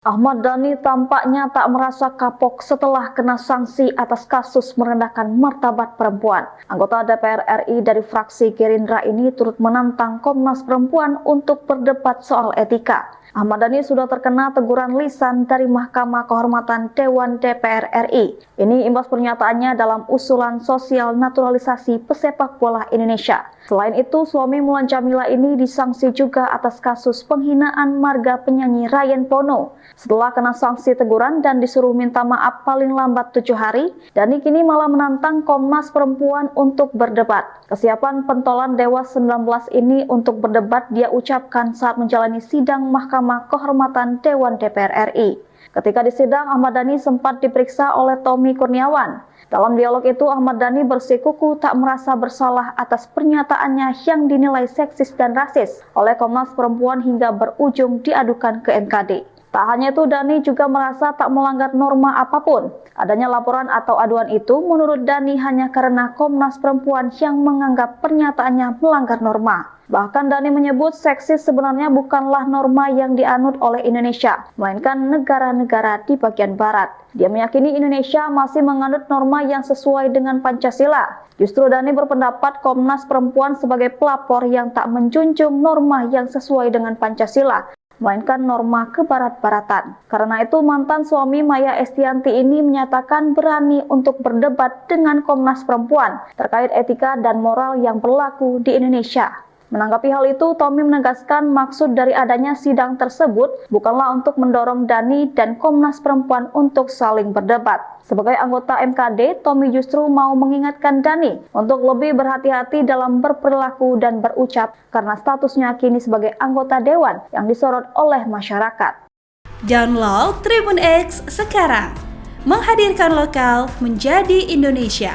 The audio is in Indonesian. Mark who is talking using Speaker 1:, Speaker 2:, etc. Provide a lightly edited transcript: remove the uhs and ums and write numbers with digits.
Speaker 1: Ahmad Dhani tampaknya tak merasa kapok setelah kena sanksi atas kasus merendahkan martabat perempuan. Anggota DPR RI dari fraksi Gerindra ini turut menantang Komnas Perempuan untuk berdebat soal etika. Ahmad Dhani sudah terkena teguran lisan dari Mahkamah Kehormatan Dewan DPR RI. Ini imbas pernyataannya dalam usulan sosial naturalisasi pesepak bola Indonesia. Selain itu, suami Mulan Jamila ini disanksi juga atas kasus penghinaan marga penyanyi Ryan Pono. Setelah kena sanksi teguran dan disuruh minta maaf paling lambat 7 hari, Dhani kini malah menantang Komnas Perempuan untuk berdebat. Kesiapan pentolan Dewas 19 ini untuk berdebat dia ucapkan saat menjalani sidang Mahkamah Kehormatan Dewan DPR RI. Ketika di sidang, Ahmad Dhani sempat diperiksa oleh Tommy Kurniawan. Dalam dialog itu, Ahmad Dhani bersikukuh tak merasa bersalah atas pernyataannya yang dinilai seksis dan rasis oleh Komnas Perempuan hingga berujung diadukan ke MKD. Tak hanya itu, Dhani juga merasa tak melanggar norma apapun. Adanya laporan atau aduan itu menurut Dhani hanya karena Komnas Perempuan yang menganggap pernyataannya melanggar norma. Bahkan Dhani menyebut seksis sebenarnya bukanlah norma yang dianut oleh Indonesia, melainkan negara-negara di bagian barat. Dia meyakini Indonesia masih menganut norma yang sesuai dengan Pancasila. Justru Dhani berpendapat Komnas Perempuan sebagai pelapor yang tak menjunjung norma yang sesuai dengan Pancasila, melainkan norma kebarat-baratan. Karena itu, mantan suami Maya Estianty ini menyatakan berani untuk berdebat dengan Komnas Perempuan terkait etika dan moral yang berlaku di Indonesia. Menanggapi hal itu, Tommy menegaskan maksud dari adanya sidang tersebut bukanlah untuk mendorong Dhani dan Komnas Perempuan untuk saling berdebat. Sebagai anggota MKD, Tommy justru mau mengingatkan Dhani untuk lebih berhati-hati dalam berperilaku dan berucap karena statusnya kini sebagai anggota dewan yang disorot oleh masyarakat.
Speaker 2: Download Tribun X sekarang, menghadirkan lokal menjadi Indonesia.